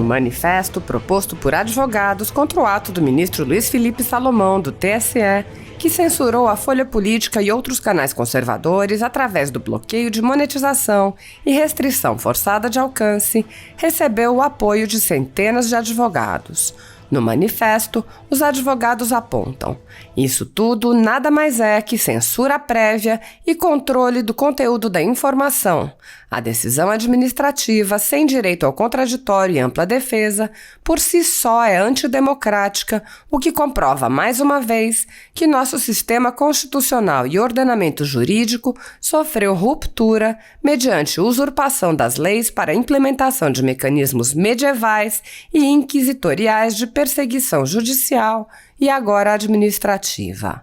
manifesto proposto por advogados contra o ato do ministro Luiz Felipe Salomão, do TSE, que censurou a Folha Política e outros canais conservadores através do bloqueio de monetização e restrição forçada de alcance, recebeu o apoio de centenas de advogados. No manifesto, os advogados apontam: isso tudo nada mais é que censura prévia e controle do conteúdo da informação. A decisão administrativa, sem direito ao contraditório e ampla defesa, por si só é antidemocrática, o que comprova mais uma vez que nosso sistema constitucional e ordenamento jurídico sofreu ruptura mediante usurpação das leis para a implementação de mecanismos medievais e inquisitoriais de perseguição judicial e agora administrativa.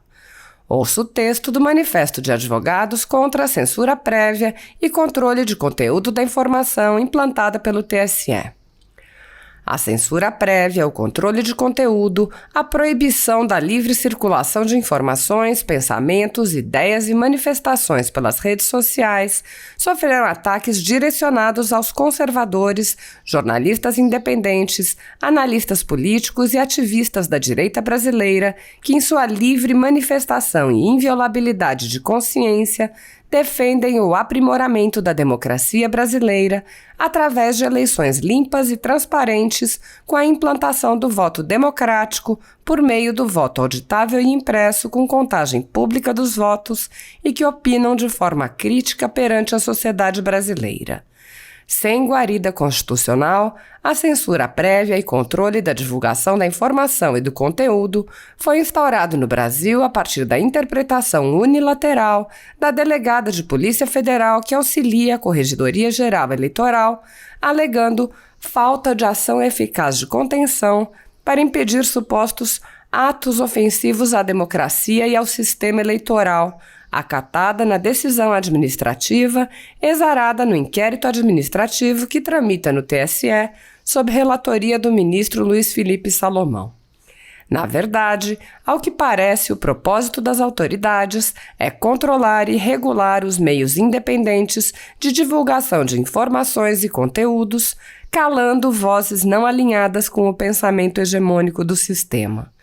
Ouça o texto do Manifesto de Advogados contra a Censura Prévia e Controle de Conteúdo da Informação implantada pelo TSE. A censura prévia, o controle de conteúdo, a proibição da livre circulação de informações, pensamentos, ideias e manifestações pelas redes sociais sofreram ataques direcionados aos conservadores, jornalistas independentes, analistas políticos e ativistas da direita brasileira que, em sua livre manifestação e inviolabilidade de consciência, defendem o aprimoramento da democracia brasileira através de eleições limpas e transparentes com a implantação do voto democrático por meio do voto auditável e impresso com contagem pública dos votos e que opinam de forma crítica perante a sociedade brasileira. Sem guarida constitucional, a censura prévia e controle da divulgação da informação e do conteúdo foi instaurado no Brasil a partir da interpretação unilateral da delegada de Polícia Federal que auxilia a Corregedoria Geral Eleitoral, alegando falta de ação eficaz de contenção para impedir supostos atos ofensivos à democracia e ao sistema eleitoral, acatada na decisão administrativa, exarada no inquérito administrativo que tramita no TSE, sob relatoria do ministro Luiz Felipe Salomão. Na verdade, ao que parece, o propósito das autoridades é controlar e regular os meios independentes de divulgação de informações e conteúdos, calando vozes não alinhadas com o pensamento hegemônico do sistema.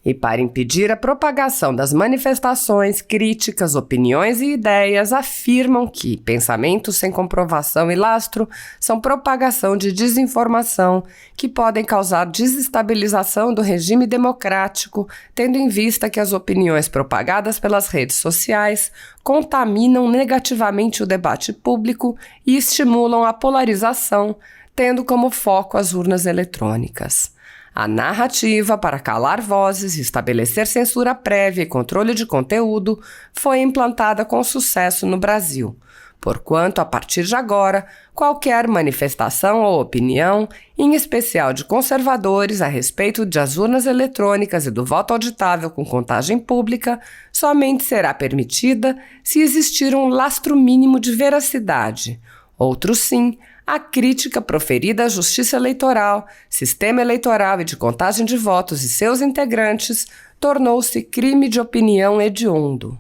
E para impedir a propagação das manifestações, críticas, opiniões e ideias, afirmam que pensamentos sem comprovação e lastro são propagação de desinformação que podem causar desestabilização do regime democrático, tendo em vista que as opiniões propagadas pelas redes sociais contaminam negativamente o debate público e estimulam a polarização, tendo como foco as urnas eletrônicas. A narrativa para calar vozes e estabelecer censura prévia e controle de conteúdo foi implantada com sucesso no Brasil, porquanto, a partir de agora, qualquer manifestação ou opinião, em especial de conservadores a respeito das urnas eletrônicas e do voto auditável com contagem pública, somente será permitida se existir um lastro mínimo de veracidade. Outro sim, a crítica proferida à Justiça Eleitoral, sistema eleitoral e de contagem de votos e seus integrantes tornou-se crime de opinião hediondo.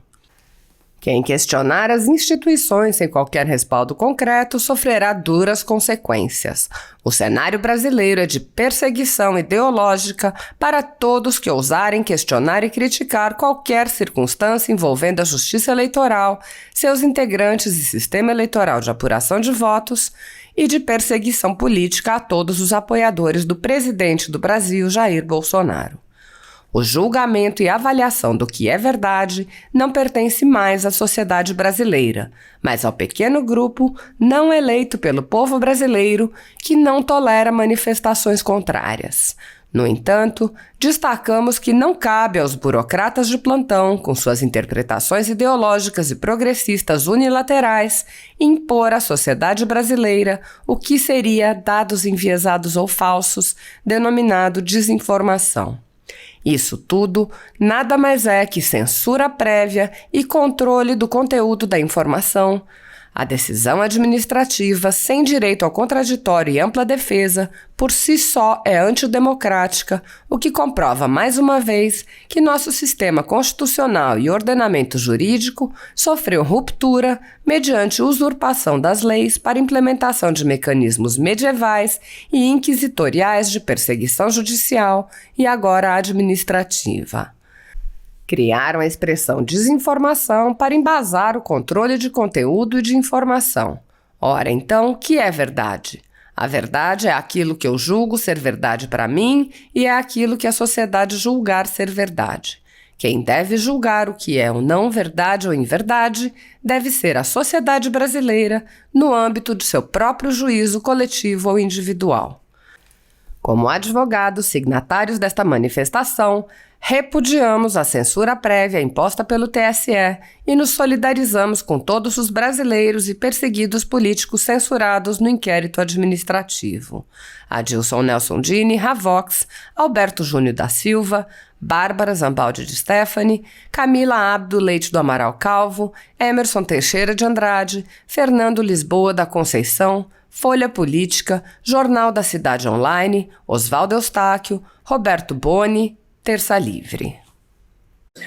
Quem questionar as instituições sem qualquer respaldo concreto sofrerá duras consequências. O cenário brasileiro é de perseguição ideológica para todos que ousarem questionar e criticar qualquer circunstância envolvendo a Justiça Eleitoral, seus integrantes e sistema eleitoral de apuração de votos, e de perseguição política a todos os apoiadores do presidente do Brasil, Jair Bolsonaro. O julgamento e avaliação do que é verdade não pertence mais à sociedade brasileira, mas ao pequeno grupo não eleito pelo povo brasileiro que não tolera manifestações contrárias. No entanto, destacamos que não cabe aos burocratas de plantão, com suas interpretações ideológicas e progressistas unilaterais, impor à sociedade brasileira o que seria dados enviesados ou falsos, denominado desinformação. Isso tudo nada mais é que censura prévia e controle do conteúdo da informação. A decisão administrativa, sem direito ao contraditório e ampla defesa, por si só é antidemocrática, o que comprova mais uma vez que nosso sistema constitucional e ordenamento jurídico sofreu ruptura mediante usurpação das leis para implementação de mecanismos medievais e inquisitoriais de perseguição judicial e agora administrativa. Criaram a expressão desinformação para embasar o controle de conteúdo e de informação. Ora, então, o que é verdade? A verdade é aquilo que eu julgo ser verdade para mim e é aquilo que a sociedade julgar ser verdade. Quem deve julgar o que é ou não verdade ou inverdade deve ser a sociedade brasileira no âmbito de seu próprio juízo coletivo ou individual. Como advogados signatários desta manifestação, repudiamos a censura prévia imposta pelo TSE e nos solidarizamos com todos os brasileiros e perseguidos políticos censurados no inquérito administrativo. Adilson Nelson Dini, Ravox, Alberto Júnior da Silva, Bárbara Zambaldi de Stefani, Camila Abdo Leite do Amaral Calvo, Emerson Teixeira de Andrade, Fernando Lisboa da Conceição, Folha Política, Jornal da Cidade Online, Oswaldo Eustáquio, Roberto Boni, Terça Livre.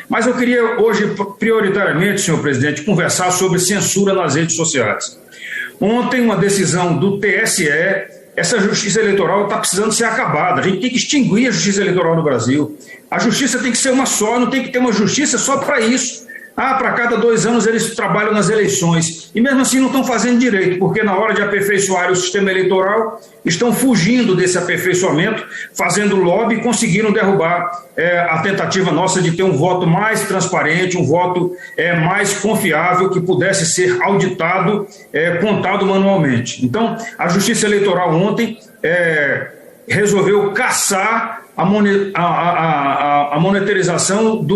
Mas eu queria hoje, prioritariamente, senhor presidente, conversar sobre censura nas redes sociais. Ontem, uma decisão do TSE, essa justiça eleitoral está precisando ser acabada. A gente tem que extinguir a justiça eleitoral no Brasil. A justiça tem que ser uma só, não tem que ter uma justiça só para isso. Para cada 2 anos eles trabalham nas eleições. E mesmo assim não estão fazendo direito, porque na hora de aperfeiçoar o sistema eleitoral, estão fugindo desse aperfeiçoamento, fazendo lobby e conseguiram derrubar a tentativa nossa de ter um voto mais transparente, um voto mais confiável, que pudesse ser auditado, contado manualmente. Então, a Justiça Eleitoral ontem resolveu caçar a monetização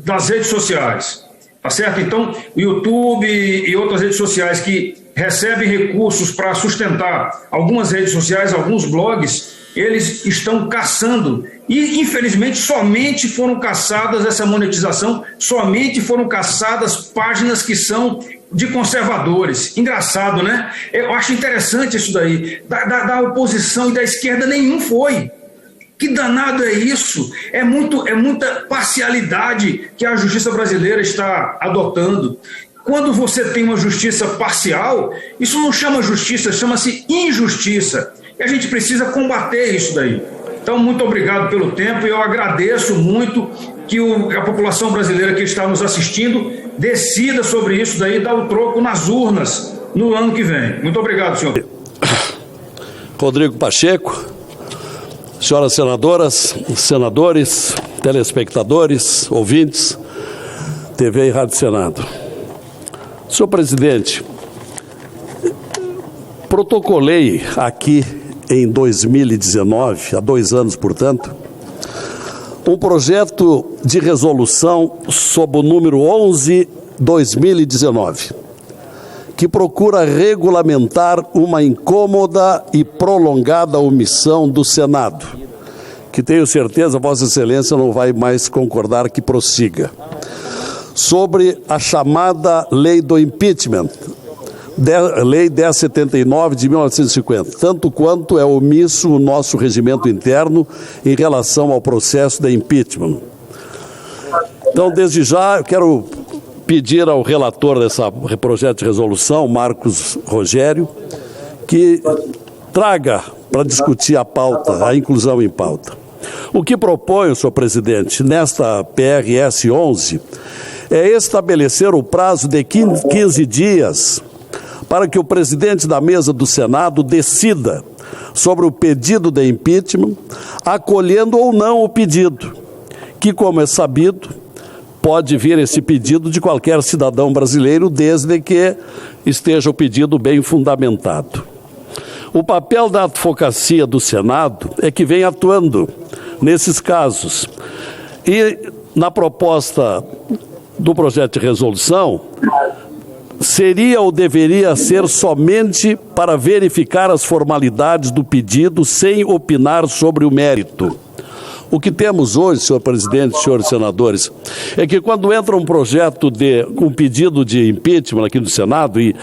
das redes sociais, tá certo? Então, o YouTube e outras redes sociais que recebem recursos para sustentar algumas redes sociais, alguns blogs, eles estão caçando e, infelizmente, somente foram caçadas essa monetização, somente foram caçadas páginas que são de conservadores. Engraçado, né? Eu acho interessante isso daí. Da oposição e da esquerda nenhum foi. Que danado é isso? É muita parcialidade que a justiça brasileira está adotando. Quando você tem uma justiça parcial, isso não chama justiça, chama-se injustiça. E a gente precisa combater isso daí. Então, muito obrigado pelo tempo e eu agradeço muito que a população brasileira que está nos assistindo decida sobre isso daí e dá o troco nas urnas no ano que vem. Muito obrigado, senhor. Rodrigo Pacheco, senhoras senadoras, senadores, telespectadores, ouvintes, TV e Rádio Senado. Senhor presidente, protocolei aqui em 2019, há 2 anos, portanto, um projeto de resolução sob o número 11/2019, que procura regulamentar uma incômoda e prolongada omissão do Senado, que tenho certeza Vossa Excelência não vai mais concordar que prossiga, sobre a chamada lei do impeachment, Lei 1079 de 1950, tanto quanto é omisso o nosso regimento interno em relação ao processo de impeachment. Então, desde já, eu quero pedir ao relator desse projeto de resolução, Marcos Rogério, que traga para discutir a pauta, a inclusão em pauta. O que proponho, senhor presidente, nesta PRS 11, é estabelecer o prazo de 15 dias para que o presidente da mesa do Senado decida sobre o pedido de impeachment, acolhendo ou não o pedido, que, como é sabido, pode vir esse pedido de qualquer cidadão brasileiro, desde que esteja o pedido bem fundamentado. O papel da advocacia do Senado é que vem atuando nesses casos. E na proposta do projeto de resolução, seria ou deveria ser somente para verificar as formalidades do pedido sem opinar sobre o mérito. O que temos hoje, senhor presidente, senhores senadores, é que quando entra um projeto um pedido de impeachment aqui no Senado, e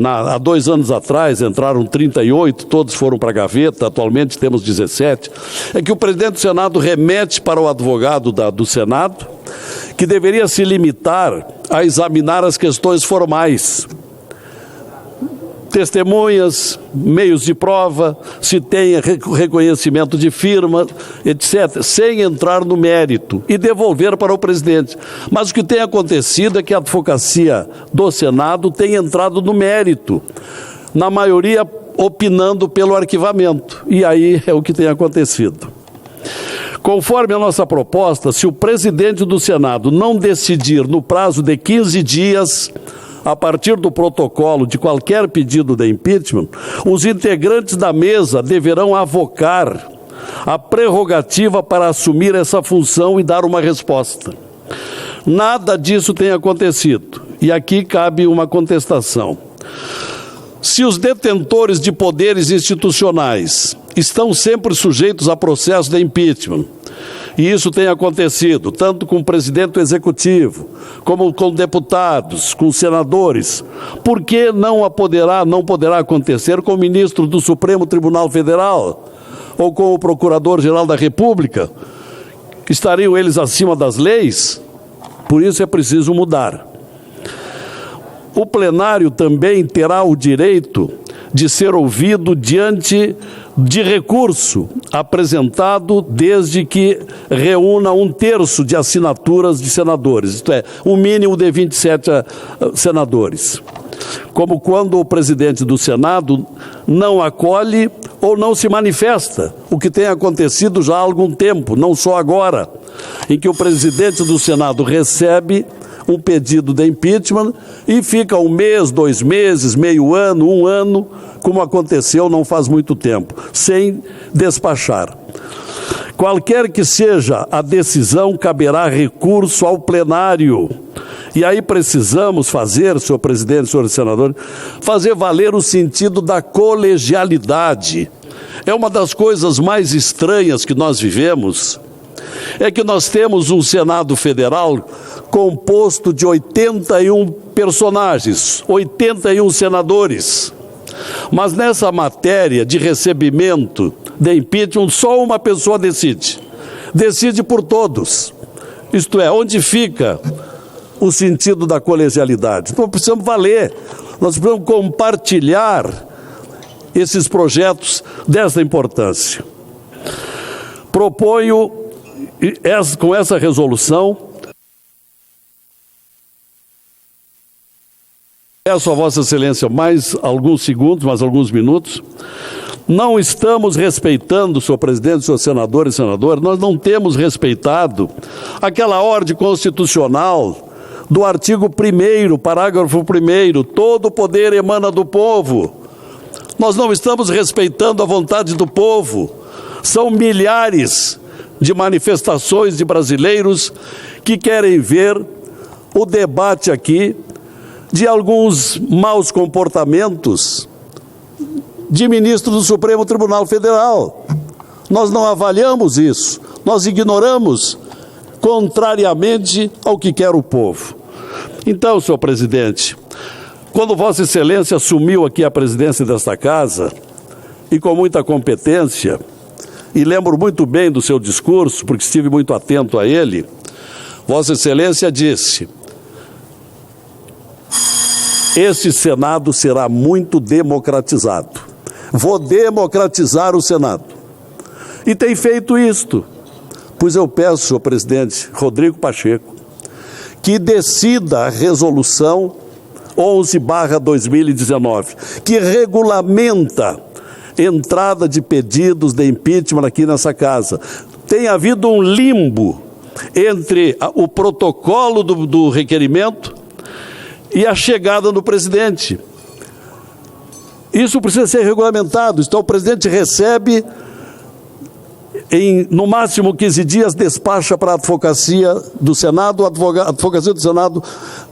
há 2 anos atrás entraram 38, todos foram para a gaveta, atualmente temos 17, é que o presidente do Senado remete para o advogado do Senado, que deveria se limitar a examinar as questões formais. Testemunhas, meios de prova, se tenha reconhecimento de firma, etc., sem entrar no mérito e devolver para o presidente. Mas o que tem acontecido é que a advocacia do Senado tem entrado no mérito, na maioria opinando pelo arquivamento, e aí é o que tem acontecido. Conforme a nossa proposta, se o presidente do Senado não decidir no prazo de 15 dias, a partir do protocolo de qualquer pedido de impeachment, os integrantes da mesa deverão avocar a prerrogativa para assumir essa função e dar uma resposta. Nada disso tem acontecido, e aqui cabe uma contestação. Se os detentores de poderes institucionais estão sempre sujeitos a processo de impeachment, e isso tem acontecido, tanto com o presidente do Executivo, como com deputados, com senadores, por que não poderá acontecer com o ministro do Supremo Tribunal Federal ou com o Procurador-Geral da República? Estariam eles acima das leis? Por isso é preciso mudar. O plenário também terá o direito de ser ouvido diante de recurso apresentado desde que reúna 1/3 de assinaturas de senadores, isto é, um mínimo de 27 senadores. Como quando o presidente do Senado não acolhe ou não se manifesta, o que tem acontecido já há algum tempo, não só agora, em que o presidente do Senado recebe um pedido de impeachment e fica 1 mês, 2 meses, meio ano, 1 ano, como aconteceu não faz muito tempo, sem despachar. Qualquer que seja a decisão, caberá recurso ao plenário. E aí precisamos fazer, senhor presidente, senhores senadores, fazer valer o sentido da colegialidade. É uma das coisas mais estranhas que nós vivemos, é que nós temos um Senado Federal composto de 81 personagens, 81 senadores. Mas nessa matéria de recebimento de impeachment, só uma pessoa decide. Decide por todos. Isto é, onde fica o sentido da colegialidade? Então precisamos valer, nós precisamos compartilhar esses projetos dessa importância. Proponho, com essa resolução, peço a Vossa Excelência mais alguns segundos, mais alguns minutos. Não estamos respeitando, senhor presidente, senhor senador e senadora, nós não temos respeitado aquela ordem constitucional do artigo 1º, parágrafo 1º, todo o poder emana do povo. Nós não estamos respeitando a vontade do povo. São milhares de manifestações de brasileiros que querem ver o debate aqui de alguns maus comportamentos de ministro do Supremo Tribunal Federal. Nós não avaliamos isso, nós ignoramos, contrariamente ao que quer o povo. Então, senhor presidente, quando Vossa Excelência assumiu aqui a presidência desta casa, e com muita competência, e lembro muito bem do seu discurso, porque estive muito atento a ele, Vossa Excelência disse: este Senado será muito democratizado. Vou democratizar o Senado. E tem feito isto. Pois eu peço, senhor presidente Rodrigo Pacheco, que decida a resolução 11/2019, que regulamenta entrada de pedidos de impeachment aqui nessa casa. Tem havido um limbo entre o protocolo do requerimento e a chegada do presidente. Isso precisa ser regulamentado. Então o presidente recebe, no máximo 15 dias, despacha para a advocacia do Senado, a advocacia do Senado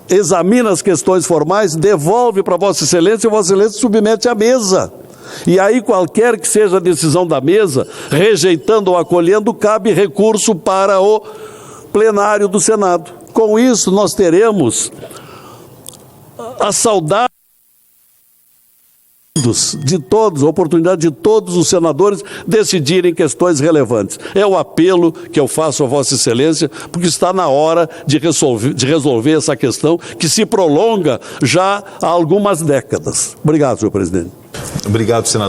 examina as questões formais, devolve para Vossa Excelência e Vossa Excelência submete à mesa. E aí, qualquer que seja a decisão da mesa, rejeitando ou acolhendo, cabe recurso para o plenário do Senado. Com isso, nós teremos a saudade de todos, a oportunidade de todos os senadores decidirem questões relevantes. É o apelo que eu faço a Vossa Excelência, porque está na hora de resolver essa questão que se prolonga já há algumas décadas. Obrigado, senhor presidente. Obrigado, senador.